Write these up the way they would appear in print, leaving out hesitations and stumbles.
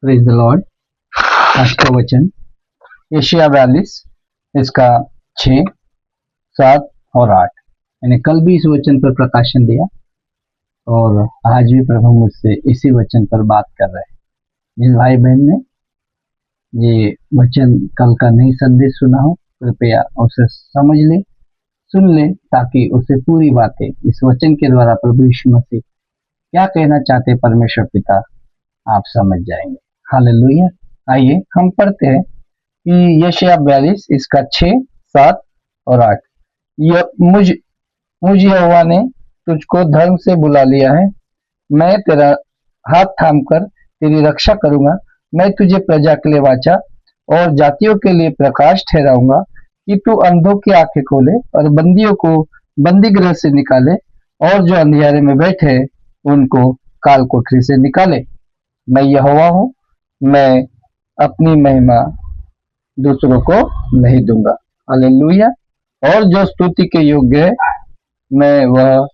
Praise the Lord. आज का वचन यशायाह 42 इसका 6, 7 और 8। मैंने कल भी इस वचन पर प्रकाशन दिया और आज भी प्रभु मुझसे इसी वचन पर बात कर रहे हैं। जिस भाई बहन ने ये वचन कल का नई संदेश सुना हो, कृपया उसे समझ ले, सुन ले, ताकि उसे पूरी बातें इस वचन के द्वारा प्रभु यीशु मसीह क्या कहना चाहते परमेश्वर पिता आप समझ जाएंगे। हालेलुया। आइए हम पढ़ते हैं कि यशायाह 42 इसका 6, 7 और 8। मुझ यहोवा ने तुझको धर्म से बुला लिया है, मैं तेरा हाथ थामकर तेरी रक्षा करूंगा। मैं तुझे प्रजा के लिए वाचा और जातियों के लिए प्रकाश ठहराऊंगा, कि तू अंधों की आंखें खोले और बंदियों को बंदी गृह से निकाले, और जो अंधियारे में बैठे उनको काल कोठरी से निकाले। मैं यहोवा हूँ, मैं अपनी महिमा दूसरों को नहीं दूंगा। हालेलुया। और जो स्तुति के योग्य है मैं वह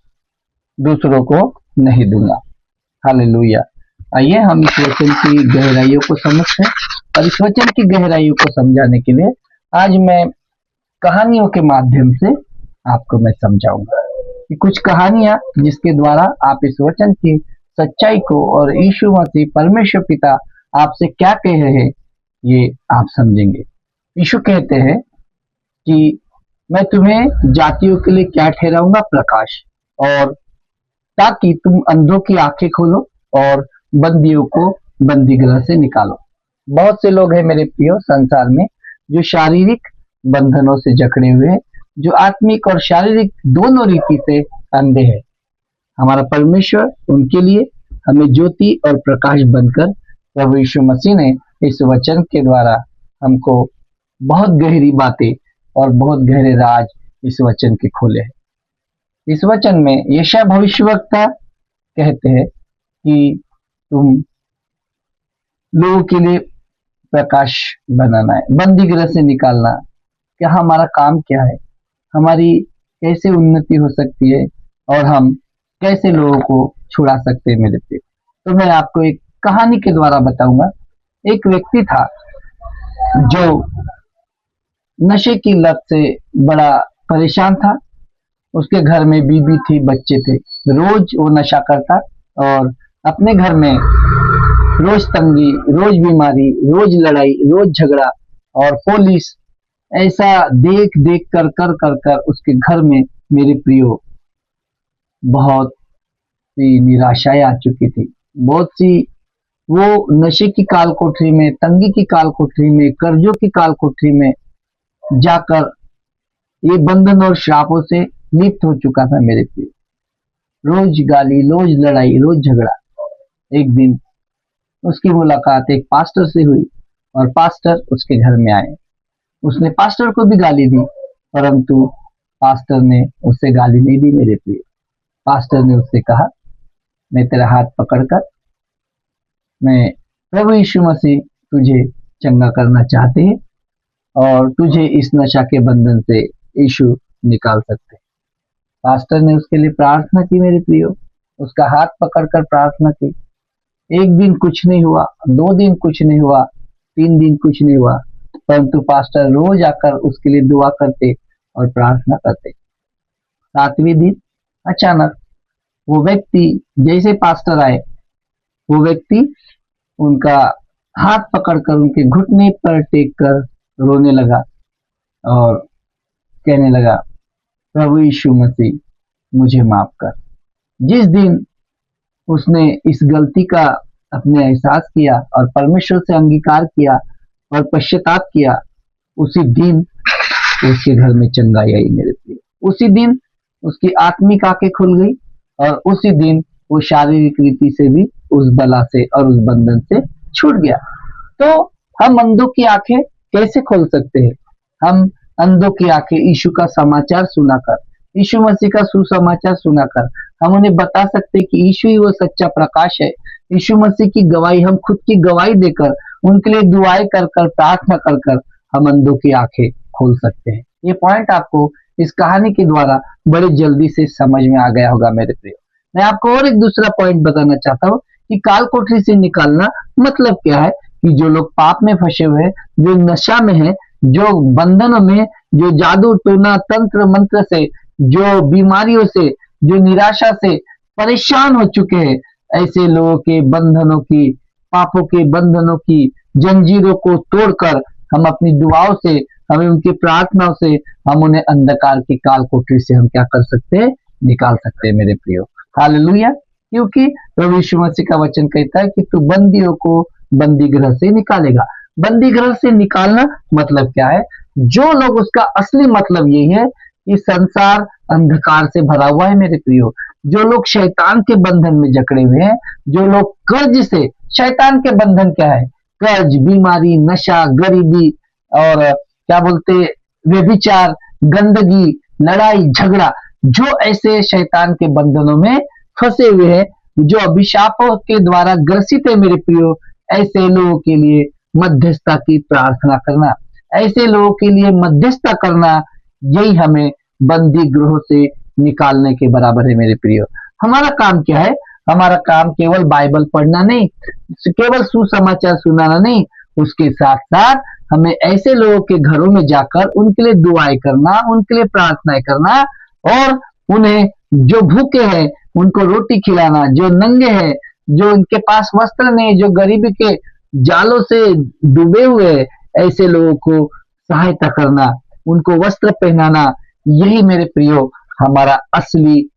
दूसरों को नहीं दूंगा। हालेलुया। आइए हम इस वचन की गहराइयों को समझते हैं, और इस वचन की गहराइयों को समझाने के लिए आज मैं कहानियों के माध्यम से आपको मैं समझाऊंगा कि कुछ कहानियां जिसके द्वारा आप इस वचन की सच्चाई को और यीशु मसीह परमेश्वर पिता आपसे क्या कह रहे हैं ये आप समझेंगे। यीशु कहते हैं कि मैं तुम्हें जातियों के लिए क्या ठहराऊंगा, प्रकाश, और ताकि तुम अंधों की आंखें खोलो और बंदियों को बंदी गृह से निकालो। बहुत से लोग हैं मेरे प्रियो संसार में जो शारीरिक बंधनों से जकड़े हुए हैं, जो आत्मिक और शारीरिक दोनों रीति से अंधे हैं। हमारा परमेश्वर उनके लिए हमें ज्योति और प्रकाश बनकर प्रभु यीशु मसीह ने इस वचन के द्वारा हमको बहुत गहरी बातें और बहुत गहरे राज इस वचन के खोले हैं। इस वचन में यशायाह भविष्यवक्ता कहते हैं कि तुम लोगों के लिए प्रकाश बनाना है, बंदी गृह से निकालना। क्या हमारा काम क्या है, हमारी कैसे उन्नति हो सकती है और हम कैसे लोगों को छुड़ा सकते हैं मेरे पे। तो मैं आपको एक कहानी के द्वारा बताऊंगा। एक व्यक्ति था जो नशे की लत से बड़ा परेशान था। उसके घर में बीबी थी, बच्चे थे। रोज वो नशा करता और अपने घर में रोज तंगी, रोज बीमारी, रोज लड़ाई, रोज झगड़ा, और पुलिस ऐसा देख देख कर कर कर कर उसके घर में मेरे प्रियो बहुत सी निराशाएं आ चुकी थी। बहुत सी वो नशे की काल कोठरी में, तंगी की काल कोठरी में, कर्जों की काल कोठरी में जाकर ये बंधन और श्रापों से लिप्त हो चुका था मेरे प्रियो। रोज गाली, रोज लड़ाई, रोज झगड़ा। एक दिन उसकी मुलाकात एक पास्टर से हुई और पास्टर उसके घर में आए। उसने पास्टर को भी गाली दी, परंतु पास्टर ने उससे गाली नहीं दी मेरे प्रिय। पास्टर ने उससे कहा, मैं तेरा हाथ पकड़कर मैं प्रभु यीशु मसीह तुझे चंगा करना चाहते हैं और तुझे इस नशा के बंधन से यीशु निकाल सकते हैं। पास्टर ने उसके लिए प्रार्थना की मेरे प्रियो, उसका हाथ पकड़कर प्रार्थना की। एक दिन कुछ नहीं हुआ, 2 दिन कुछ नहीं हुआ, 3 दिन कुछ नहीं हुआ, परंतु पास्टर रोज आकर उसके लिए दुआ करते और प्रार्थना करते। 7वें दिन अचानक वो व्यक्ति, जैसे पास्टर आए, वो व्यक्ति उनका हाथ पकड़कर उनके घुटने पर टेक कर रोने लगा और कहने लगा, प्रभु यीशु मसीह मुझे माफ कर। जिस दिन उसने इस गलती का अपने एहसास किया और परमेश्वर से अंगीकार किया और पश्चाताप किया, उसी दिन उसके घर में चंगाई आई मेरे प्रिय। उसी दिन उसकी आत्मिक आंखें खुल गई और उसी दिन वो शारीरिक रीति से भी उस बला से और उस बंधन से छूट गया। तो हम अंधों की आंखें कैसे खोल सकते हैं? हम अंधों की आंखें यीशु का समाचार सुनाकर, यीशु मसीह का सुसमाचार सुनाकर हम उन्हें बता सकते हैं कि यीशु ही वो सच्चा प्रकाश है। यीशु मसीह की गवाही, हम खुद की गवाही देकर उनके लिए दुआएं कर कर, प्रार्थना कर कर हम अंधों की आंखें खोल सकते हैं। ये पॉइंट आपको इस कहानी के द्वारा बड़े जल्दी से समझ में आ गया होगा मेरे प्रिय। मैं आपको और एक दूसरा पॉइंट बताना चाहता हूँ कि काल कोठरी से निकालना मतलब क्या है कि जो लोग पाप में फंसे हुए हैं, जो नशा में है, जो बंधनों में, जो जादू टोना तंत्र मंत्र से, जो बीमारियों से, जो निराशा से परेशान हो चुके हैं, ऐसे लोगों के बंधनों की, पापों के बंधनों की जंजीरों को तोड़कर हम अपनी दुआओं से, हमें उनकी प्रार्थनाओं से, हम उन्हें अंधकार की काल कोठरी से हम क्या कर सकते हैं, निकाल सकते हैं मेरे प्रियो। हालेलुया। क्योंकि प्रभु यीशु मसीह का वचन कहता है कि तू बंदियों को बंदी गृह से निकालेगा। बंदी गृह से निकालना मतलब क्या है? जो लोग, उसका असली मतलब यही है कि संसार अंधकार से भरा हुआ है मेरे प्रियो। जो लोग शैतान के बंधन में जकड़े हुए हैं, जो लोग कर्ज से, शैतान के बंधन क्या है? कर्ज, बीमारी, नशा, गरीबी और क्या बोलते, व्यभिचार, गंदगी, लड़ाई झगड़ा, जो ऐसे शैतान के बंधनों में फंसे हुए हैं, जो अभिशापों के द्वारा ग्रसित है मेरे प्रियो, ऐसे लोगों के लिए मध्यस्थता की प्रार्थना करना, ऐसे लोगों के लिए मध्यस्थता करना, यही हमें बंदी गृहों से निकालने के बराबर है मेरे प्रियो। हमारा काम क्या है? हमारा काम केवल बाइबल पढ़ना नहीं, केवल सुसमाचार सुनाना नहीं, उसके साथ साथ हमें ऐसे लोगों के घरों में जाकर उनके लिए दुआएं करना, उनके लिए प्रार्थनाएं करना, और उन्हें, जो भूखे हैं उनको रोटी खिलाना, जो नंगे हैं, जो इनके पास वस्त्र नहीं, जो गरीबी के जालों से डूबे हुए हैं, ऐसे लोगों को सहायता करना, उनको वस्त्र पहनाना, यही मेरे प्रियो हमारा असली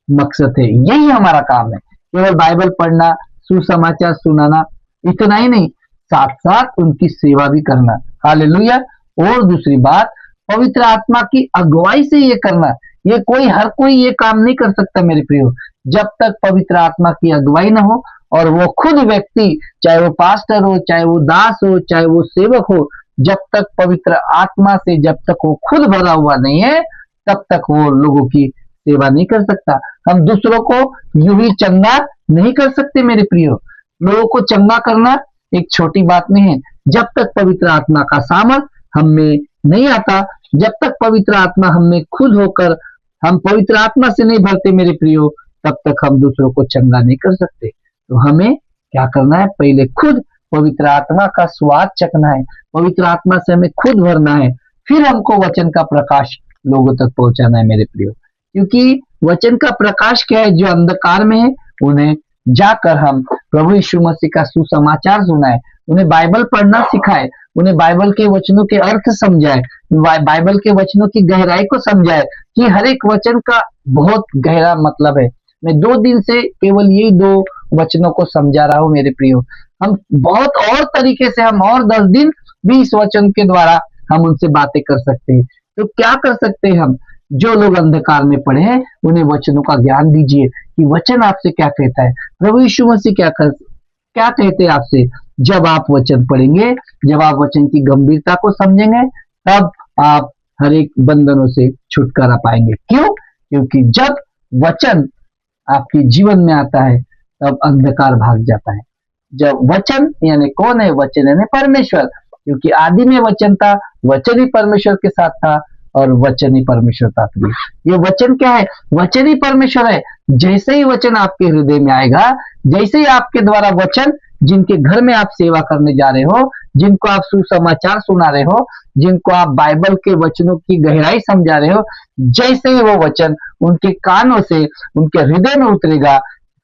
मकसद है, यही हमारा काम है। केवल बाइबल पढ़ना, सुसमाचार सुनाना, इतना ही नहीं, साथ साथ उनकी सेवा भी करना। हालेलुया। और दूसरी बात, पवित्र आत्मा की अगुवाई से ये करना। ये कोई, हर कोई ये काम नहीं कर सकता मेरे प्रियो, जब तक पवित्र आत्मा की अगुवाई ना हो, और वो खुद व्यक्ति, चाहे वो पास्टर हो, चाहे वो दास हो, चाहे वो सेवक हो, जब तक पवित्र आत्मा से, जब तक वो खुद भरा हुआ नहीं है, तब तक वो लोगों की सेवा नहीं कर सकता। हम दूसरों को यूं ही चंगा नहीं कर सकते मेरे प्रियो। लोगों को चंगा करना एक छोटी बात नहीं है। जब तक पवित्र आत्मा का सामर्थ हम में नहीं आता, जब तक पवित्र आत्मा हम में खुद होकर, हम पवित्र आत्मा से नहीं भरते मेरे प्रियो, तब तक हम दूसरों को चंगा नहीं कर सकते। तो हमें क्या करना है? पहले खुद पवित्र आत्मा का स्वाद चखना है, पवित्र आत्मा से हमें खुद भरना है, फिर हमको वचन का प्रकाश लोगों तक पहुंचाना है मेरे प्रियो। क्योंकि वचन का प्रकाश क्या है? जो अंधकार में है उन्हें जाकर हम प्रभु यीशु मसीह का सुसमाचार सुनाए, उन्हें बाइबल पढ़ना सिखाए, उन्हें बाइबल के वचनों के अर्थ समझाए, बाइबल के वचनों की गहराई को समझाए कि हर एक वचन का बहुत गहरा मतलब है। मैं 2 दिन से केवल यही 2 वचनों को समझा रहा हूं मेरे प्रियो। हम बहुत और तरीके से, हम और 10 दिन भी इस वचन के द्वारा हम उनसे बातें कर सकते हैं। तो क्या कर सकते हैं हम? जो लोग अंधकार में पड़े हैं, उन्हें वचनों का ज्ञान दीजिए कि वचन आपसे क्या कहता है, प्रभु यीशु मसीह क्या कहते हैं आपसे। जब आप वचन पढ़ेंगे, जब आप वचन की गंभीरता को समझेंगे, तब आप हर एक बंधनों से छुटकारा पाएंगे। क्यों? क्योंकि जब वचन आपके जीवन में आता है, तब अंधकार भाग जाता है। जब वचन, यानी कौन है? वचन यानी परमेश्वर, क्योंकि आदि में वचन था, वचन ही परमेश्वर के साथ था, और वचन ही परमेश्वर था। ये वचन क्या है? वचन ही परमेश्वर है। जैसे ही वचन आपके हृदय में आएगा, जैसे ही आपके द्वारा वचन, जिनके घर में आप सेवा करने जा रहे हो, जिनको आप सुसमाचार सुना रहे हो, जिनको आप बाइबल के वचनों की गहराई समझा रहे हो, जैसे ही वो वचन उनके कानों से, उनके हृदय में उतरेगा,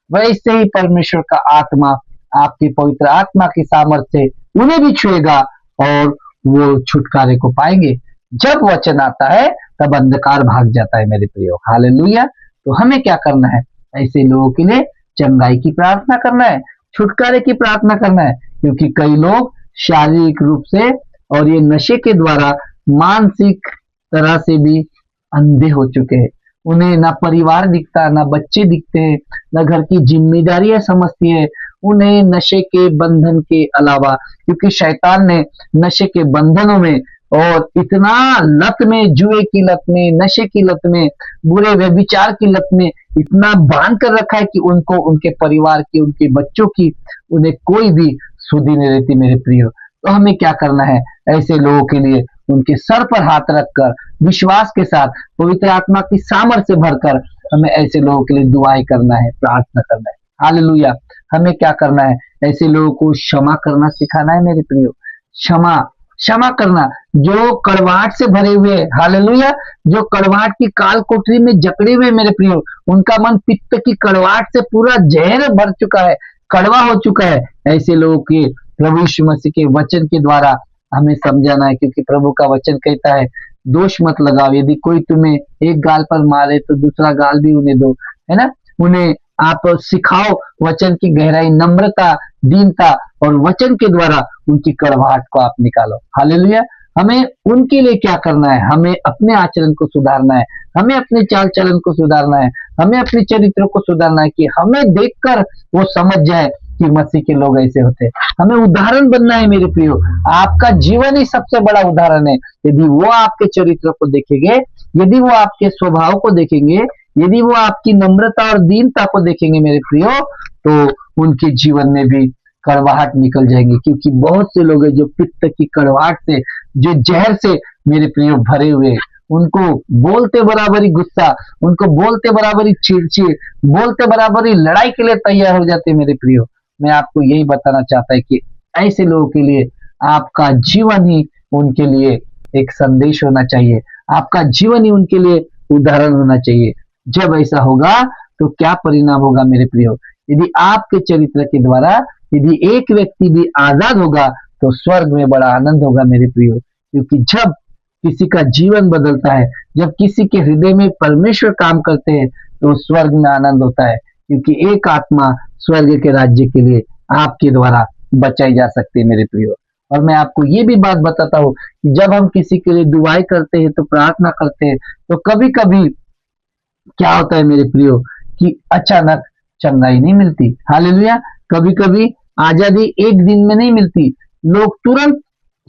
वैसे ही परमेश्वर का आत्मा, आपकी पवित्र आत्मा की सामर्थ्य से उन्हें भी छुएगा, और वो छुटकारे को पाएंगे। जब वचन आता है, तब अंधकार भाग जाता है मेरे प्रियो। हालेलुया। तो हमें क्या करना है? ऐसे लोगों के लिए चंगाई की प्रार्थना करना है, छुटकारे की प्रार्थना करना है। क्योंकि कई लोग शारीरिक रूप से और ये नशे के द्वारा मानसिक तरह से भी अंधे हो चुके हैं। उन्हें ना परिवार दिखता, ना बच्चे दिखते हैं, ना घर की जिम्मेदारियां समझती है। उन्हें नशे के बंधन के अलावा, क्योंकि शैतान ने नशे के बंधनों में और इतना लत में, जुए की लत में, नशे की लत में, बुरे व्यभिचार की लत में इतना बांध कर रखा है कि उनको, उनके परिवार की, उनके बच्चों की, उन्हें कोई भी सुधि नहीं रहती मेरे प्रियो। तो हमें क्या करना है? ऐसे लोगों के लिए उनके सर पर हाथ रखकर, विश्वास के साथ, पवित्र आत्मा की सामर्थ्य से भरकर हमें ऐसे लोगों के लिए दुआएं करना है, प्रार्थना करना है। हालेलुया। हमें क्या करना है, ऐसे लोगों को क्षमा करना सिखाना है मेरे प्रियो। क्षमा, क्षमा करना, जो कड़वाहट से भरे हुए, हालेलुया, जो कड़वाहट की काल कोठरी में जकड़े हुए मेरे प्रियो, उनका मन पित्त की कड़वाहट से पूरा जहर भर चुका है, कड़वा हो चुका है, ऐसे लोगों के प्रभु यीशु मसीह के वचन के द्वारा हमें समझाना है। क्योंकि प्रभु का वचन कहता है दोष मत लगाओ, यदि कोई तुम्हें एक गाल पर मारे तो दूसरा गाल भी उन्हें दो, है ना। उन्हें आप सिखाओ वचन की गहराई, नम्रता, दीनता, और वचन के द्वारा उनकी कड़वाहट को आप निकालो। हालेलुया। हमें उनके लिए क्या करना है, हमें अपने आचरण को सुधारना है, हमें अपने चाल चलन को सुधारना है, हमें अपने चरित्र को सुधारना है, कि हमें देखकर वो समझ जाए कि मसीह के लोग ऐसे होते हैं। हमें उदाहरण बनना है मेरे प्रियो। आपका जीवन ही सबसे बड़ा उदाहरण है। यदि वो आपके चरित्र को देखेंगे, यदि वो आपके स्वभाव को देखेंगे, यदि वो आपकी नम्रता और दीनता को देखेंगे मेरे प्रियो, तो उनके जीवन में भी कड़वाहट निकल जाएंगे। क्योंकि बहुत से लोग हैं जो पित्त की कड़वाहट से, जो जहर से मेरे प्रियो भरे हुए, उनको बोलते बराबर ही गुस्सा, उनको बोलते बराबर ही चिड़चिड़, बोलते बराबर ही लड़ाई के लिए तैयार हो जाते हैं मेरे प्रियो। मैं आपको यही बताना चाहता है कि ऐसे लोगों के लिए आपका जीवन ही उनके लिए एक संदेश होना चाहिए, आपका जीवन ही उनके लिए उदाहरण होना चाहिए। जब ऐसा होगा तो क्या परिणाम होगा मेरे प्रियो, यदि आपके चरित्र के द्वारा यदि एक व्यक्ति भी आजाद होगा तो स्वर्ग में बड़ा आनंद होगा मेरे प्रियो। क्योंकि जब किसी का जीवन बदलता है, जब किसी के हृदय में परमेश्वर काम करते हैं, तो स्वर्ग में आनंद होता है। क्योंकि एक आत्मा स्वर्ग के राज्य के लिए आपके द्वारा बचाई जा सकती है मेरे प्रियो। और मैं आपको ये भी बात बताता हूँ कि जब हम किसी के लिए दुआएं करते हैं, तो प्रार्थना करते हैं, तो कभी कभी क्या होता है मेरे प्रियो कि अचानक चंगाई नहीं मिलती। हालेलुया। कभी कभी आजादी एक दिन में नहीं मिलती, लोग तुरंत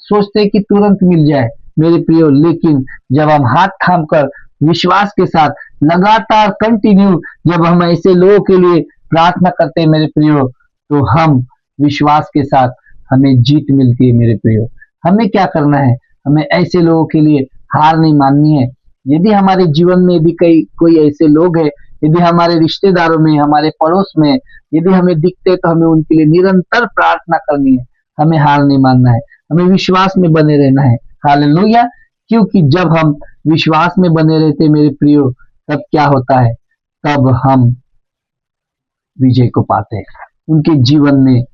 सोचते हैं कि तुरंत मिल जाए मेरे प्रियो। लेकिन जब हम हाथ थाम कर विश्वास के साथ लगातार कंटिन्यू जब हम ऐसे लोगों के लिए प्रार्थना करते हैं मेरे प्रियो, तो हम विश्वास के साथ हमें जीत मिलती है मेरे प्रियो। हमें क्या करना है, हमें ऐसे लोगों के लिए हार नहीं माननी है। यदि हमारे जीवन में भी कई कोई ऐसे लोग हैं, यदि हमारे रिश्तेदारों में, हमारे पड़ोस में यदि हमें दिखते, तो हमें उनके लिए निरंतर प्रार्थना करनी है। हमें हार नहीं मानना है, हमें विश्वास में बने रहना है। हालेलुया। क्योंकि जब हम विश्वास में बने रहते मेरे प्रियो, तब क्या होता है, तब हम विजय को पाते हैं। उनके जीवन में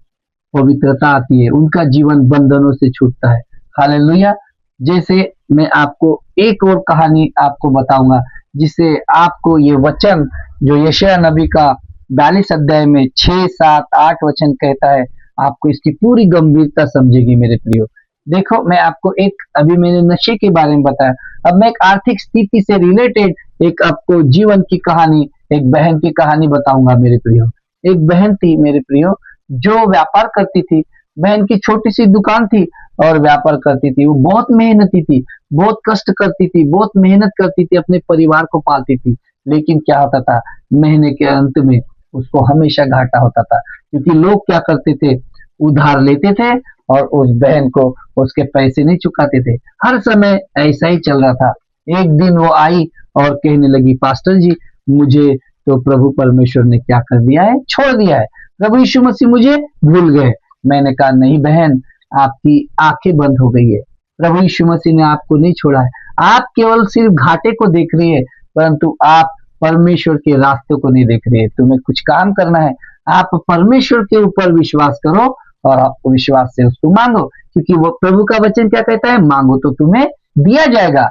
पवित्रता आती है, उनका जीवन बंधनों से छूटता है। हालेलुया। जैसे मैं आपको एक और कहानी आपको बताऊंगा, जिससे आपको ये वचन जो यशायाह नबी का 42 अध्याय में 6, 7, 8 वचन कहता है, आपको इसकी पूरी गंभीरता समझेगी मेरे प्रियो। देखो, मैं आपको एक, अभी मैंने नशे के बारे में बताया, अब मैं एक आर्थिक स्थिति से रिलेटेड एक आपको जीवन की कहानी, एक बहन की कहानी बताऊंगा मेरे प्रियो। एक बहन थी मेरे प्रियो, जो व्यापार करती थी। बहन की छोटी सी दुकान थी और व्यापार करती थी। वो बहुत मेहनती थी, बहुत कष्ट करती थी, बहुत मेहनत करती थी, अपने परिवार को पालती थी। लेकिन क्या होता था, महीने के अंत में उसको हमेशा घाटा होता था। क्योंकि लोग क्या करते थे, उधार लेते थे और उस बहन को उसके पैसे नहीं चुकाते थे। हर समय ऐसा ही चल रहा था। एक दिन वो आई और कहने लगी, पास्टर जी, मुझे तो प्रभु परमेश्वर ने क्या कर दिया है, छोड़ दिया है, प्रभु यीशु मसीह मुझे भूल गए। मैंने कहा, नहीं बहन, आपकी आंखें बंद हो गई है। प्रभु यीशु मसीह ने आपको नहीं छोड़ा है। आप केवल सिर्फ घाटे को देख रही है, परंतु आप परमेश्वर के रास्ते को नहीं देख रही है। तुम्हें कुछ काम करना है, आप परमेश्वर के ऊपर विश्वास करो और आप विश्वास से उसको मांगो। क्योंकि वो प्रभु का वचन क्या कहता है, मांगो तो तुम्हें दिया जाएगा।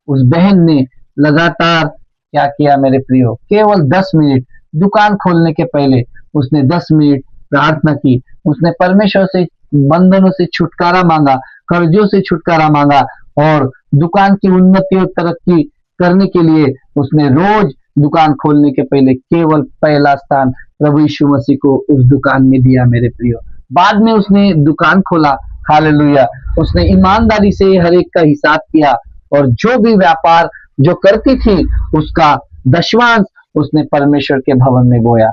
उस बहन ने लगातार क्या किया मेरे प्रियो, केवल 10 मिनट दुकान खोलने के पहले उसने 10 मिनट प्रार्थना की। उसने परमेश्वर से बंधनों से छुटकारा मांगा, कर्जों से छुटकारा मांगा, और दुकान की उन्नति और तरक्की करने के लिए उसने रोज दुकान खोलने के पहले केवल पहला स्थान प्रभु यीशु मसीह को उस दुकान में दिया मेरे प्रियो। बाद में उसने दुकान खोला, हालेलुया। उसने ईमानदारी से हर एक का हिसाब किया, और जो भी व्यापार जो करती थी उसका दशवांश उसने परमेश्वर के भवन में बोया।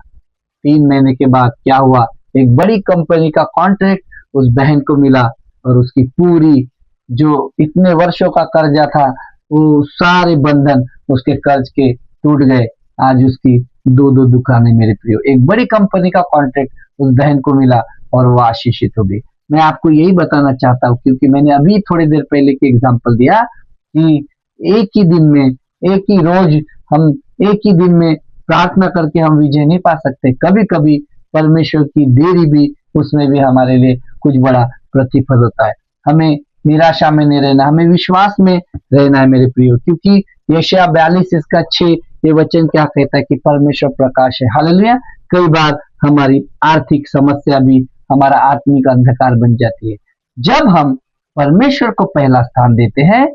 3 महीने के बाद क्या हुआ, एक बड़ी कंपनी का कॉन्ट्रैक्ट उस बहन को मिला, और उसकी पूरी जो इतने वर्षों का कर्जा था, वो सारे बंधन उसके कर्ज के टूट गए। आज उसकी दो दो दुकानें मेरे प्रियो, एक बड़ी कंपनी का कॉन्ट्रैक्ट उस बहन को मिला और वो आशीषित हो गई। मैं आपको यही बताना चाहता हूँ, क्योंकि मैंने अभी थोड़ी देर पहले की एग्जांपल दिया कि एक ही दिन में, एक ही रोज हम एक ही दिन में प्रार्थना करके हम विजय नहीं पा सकते। कभी कभी परमेश्वर की देरी भी, उसमें भी हमारे लिए कुछ बड़ा प्रतिफल होता है। हमें निराशा में नहीं रहना, हमें विश्वास में रहना है मेरे प्रियो, क्योंकि यशायाह 42 इसका 6 ये वचन क्या कहता है कि परमेश्वर प्रकाश है। हालेलुया। कई बार हमारी आर्थिक समस्या भी हमारा आत्मिक अंधकार बन जाती है। जब हम परमेश्वर को पहला स्थान देते हैं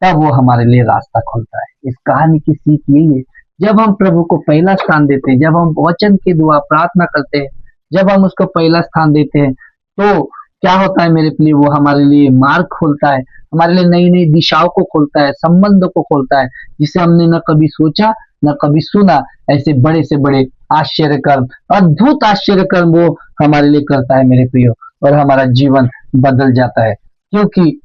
तब वो हमारे लिए रास्ता खोलता है। इस कहानी की सीख यही है, जब हम प्रभु को पहला स्थान देते हैं, जब हम वचन की दुआ प्रार्थना करते हैं, जब हम उसको पहला स्थान देते हैं, तो क्या होता है मेरे लिए, वो हमारे लिए मार्ग खोलता है, हमारे लिए नई नई दिशाओं को खोलता है, संबंधों को खोलता है, जिसे हमने न कभी सोचा न कभी सुना। ऐसे बड़े से बड़े आश्चर्य कर्म, अद्भुत आश्चर्य कर्म वो हमारे लिए करता है मेरे प्रियो, और हमारा जीवन बदल जाता है। क्योंकि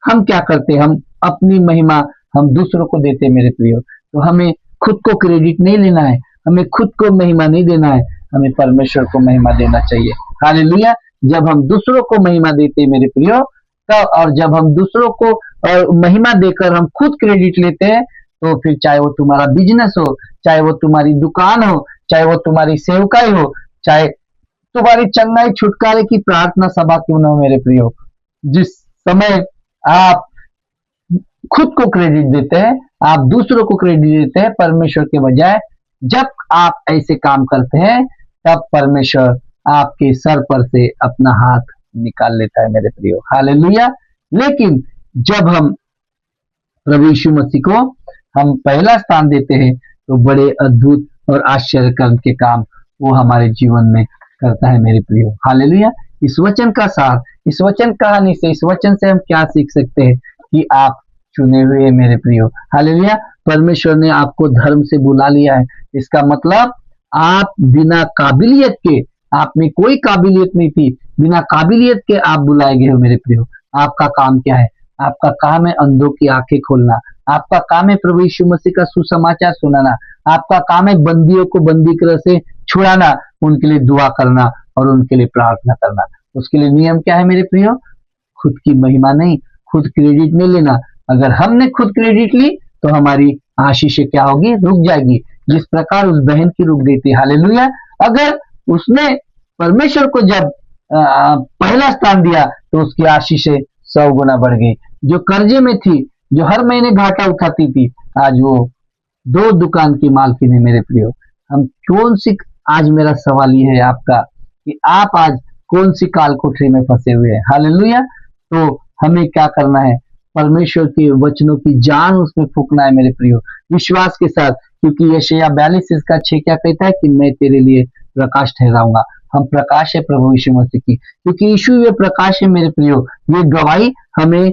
हम क्या करते हैं, हम अपनी महिमा हम दूसरों को देते हैं मेरे प्रियो। तो हमें खुद को क्रेडिट नहीं लेना है, हमें खुद को महिमा नहीं देना है, हमें परमेश्वर को महिमा देना चाहिए। हालेलुया। जब हम दूसरों को महिमा देते हैं मेरे प्रियो, तो और जब हम दूसरों को महिमा देकर हम खुद क्रेडिट लेते हैं, तो फिर चाहे वो तुम्हारा बिजनेस हो, चाहे वो तुम्हारी दुकान हो, चाहे वो तुम्हारी सेवकाई हो, चाहे तुम्हारी चंगाई छुटकारे की प्रार्थना सभा क्यों न हो मेरे प्रियो, जिस समय आप खुद को क्रेडिट देते हैं, आप दूसरों को क्रेडिट देते हैं परमेश्वर के बजाय, जब आप ऐसे काम करते हैं तब परमेश्वर आपके सर पर से अपना हाथ निकाल लेता है मेरे प्रियो। हालेलुया। लेकिन जब हम प्रभु यीशु मसीह को हम पहला स्थान देते हैं, तो बड़े अद्भुत और आश्चर्य कर्म के काम वो हमारे जीवन में करता है मेरे प्रियो। हालेलुया। इस वचन का सार, इस वचन कहानी से, इस वचन से हम क्या सीख सकते हैं कि आप चुने हुए मेरे प्रियो। हालेलुया। परमेश्वर ने आपको धर्म से बुला लिया है, इसका मतलब आप बिना काबिलियत के, आप में कोई काबिलियत नहीं थी, बिना काबिलियत के आप बुलाए गए हो मेरे प्रियो। आपका काम क्या है? आपका काम है अंधों की आंखें खोलना, आपका काम है प्रभु यीशु मसीह का सुसमाचार सुनाना, आपका काम है बंदियों को बंदी गृह से छुड़ाना, उनके लिए दुआ करना और उनके लिए प्रार्थना करना। उसके लिए नियम क्या है मेरे प्रियो? खुद की महिमा नहीं, खुद क्रेडिट नहीं लेना। अगर हमने खुद क्रेडिट ली तो हमारी आशीषें क्या होगी? रुक जाएगी, जिस प्रकार उस बहन की रुक गई थी। हालेलुया। अगर उसने परमेश्वर को जब पहला स्थान दिया तो उसकी आशीषें 100 गुना बढ़ गई। जो कर्जे में थी, जो हर महीने घाटा उठाती थी, आज वो 2 दुकान की मालकिन है मेरे प्रियो। हम कौन सी, आज मेरा सवाल ये है आपका कि आप आज कौन सी काल कोठरी में फंसे हुए हैं? हालेलुया। तो हमें क्या करना है? परमेश्वर के वचनों की जान उसमें फूकना है मेरे प्रियो, विश्वास के साथ। क्योंकि यशायाह 42 इसका 6 क्या कहता है कि मैं तेरे लिए प्रकाश ठहराऊंगा। हम प्रकाश है प्रभु यीशु मसीह की, क्योंकि यीशु ये प्रकाश है मेरे प्रियो। ये गवाही हमें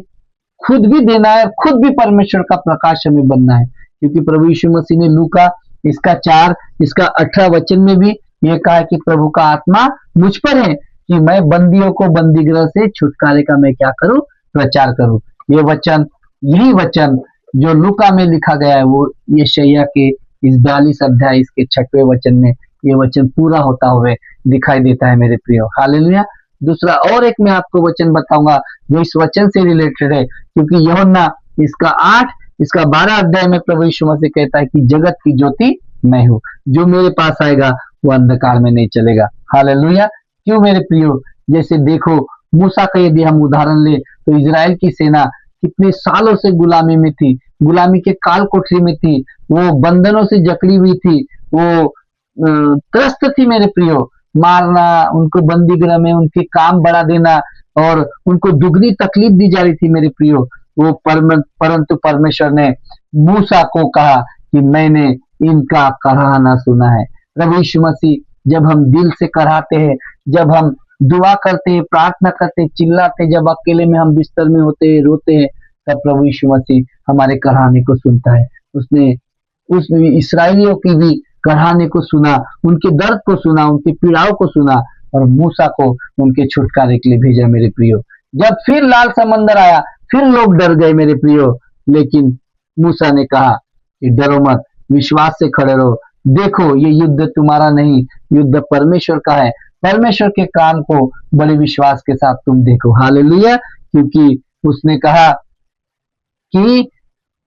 खुद भी देना है, खुद भी परमेश्वर का प्रकाश हमें बनना है। क्योंकि प्रभु यीशु मसीह ने लूका इसका 4 इसका 18 वचन में भी ये कहा कि प्रभु का आत्मा मुझ पर है कि मैं बंदियों को बंदीगृह से छुटकारे का मैं क्या करूं? प्रचार करूं। ये वचन, यही वचन जो लूका में लिखा गया है, वो यशायाह के इस 42 अध्याय इसके 6वें वचन में ये वचन पूरा होता हुए दिखाई देता है मेरे प्रियो। हालेलुया। दूसरा और एक मैं आपको वचन बताऊंगा जो इस वचन से रिलेटेड है, क्योंकि यूहन्ना इसका 8 इसका 12 अध्याय में प्रभु यीशु मसीह कहता है कि जगत की ज्योति मैं हूँ, जो मेरे पास आएगा वो अंधकार में नहीं चलेगा। हालेलुया। क्यों मेरे प्रियो? जैसे देखो, मूसा का यदि हम उदाहरण ले तो इजराइल की सेना कितने सालों से गुलामी में थी, गुलामी के काल कोठरी में थी, वो बंधनों से जकड़ी हुई थी, वो त्रस्त थी मेरे प्रियो। मारना, उनको बंदी गृह में उनके काम बढ़ा देना और उनको दुगनी तकलीफ दी जा रही थी मेरे प्रियो। वो परंतु परमेश्वर ने मूसा को कहा कि मैंने इनका कराहना सुना है। प्रभु यीशु मसीह जब हम दिल से कराहते हैं, जब हम दुआ करते हैं, प्रार्थना करते हैं, चिल्लाते हैं, जब अकेले में हम बिस्तर में होते हैं, रोते हैं, तब प्रभु यीशु मसीह हमारे कराहने को सुनता है। उसने उस इस्राएलियों की भी कराहने को सुना, उनके दर्द को सुना, उनकी पीड़ाओं को सुना और मूसा को उनके छुटकारे के लिए भेजा मेरे प्रियो। जब फिर लाल समंदर आया, फिर लोग डर गए मेरे प्रियो, लेकिन मूसा ने कहा कि डरो मत, विश्वास से खड़े रहो। देखो ये युद्ध तुम्हारा नहीं, युद्ध परमेश्वर का है। परमेश्वर के काम को बड़े विश्वास के साथ तुम देखो। हालेलुया। क्योंकि उसने कहा कि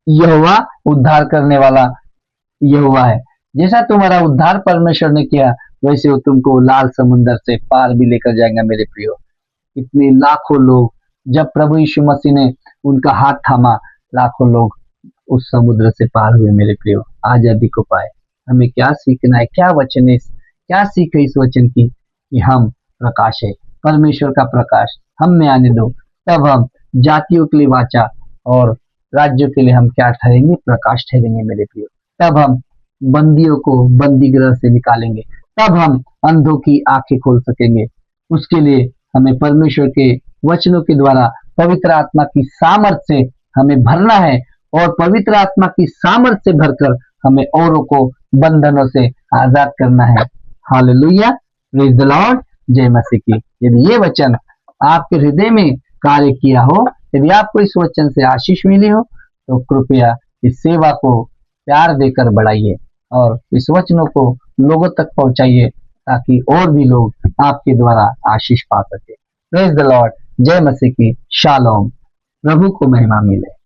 यहोवा उद्धार करने वाला यहोवा है। जैसा तुम्हारा उद्धार परमेश्वर ने किया, वैसे वो तुमको लाल समुद्र से पार भी लेकर जाएगा मेरे प्रियो। इतने लाखों लोग, जब प्रभु यीशु मसीह ने उनका हाथ थामा, लाखों लोग उस समुद्र से पार हुए मेरे प्रियो, आजादी को पाए। हमें क्या सीखना है, क्या वचन है, क्या सीख है इस वचन की, कि हम प्रकाश है, परमेश्वर का प्रकाश हम में आने दो, तब हम जातियों के लिए वाचा और राज्यों के लिए हम क्या ठहरेंगे, प्रकाश ठहरेंगे मेरे प्रियो। तब हम बंदियों को बंदी गृह से निकालेंगे, तब हम अंधों की आंखें खोल सकेंगे। उसके लिए हमें परमेश्वर के वचनों के द्वारा पवित्र आत्मा की सामर्थ्य से हमें भरना है, और पवित्र आत्मा की सामर्थ्य से भरकर हमें औरों को बंधनों से आजाद करना है। हालेलुया, प्रेज द लॉर्ड, जय मसीह की। यदि ये वचन आपके हृदय में कार्य किया हो, यदि आपको इस वचन से आशीष मिली हो, तो कृपया इस सेवा को प्यार देकर बढ़ाइए और इस वचनों को लोगों तक पहुंचाइए, ताकि और भी लोग आपके द्वारा आशीष पा सके। प्रेज द लॉर्ड, जय मसीह की। शालोम, प्रभु को महिमा मिले।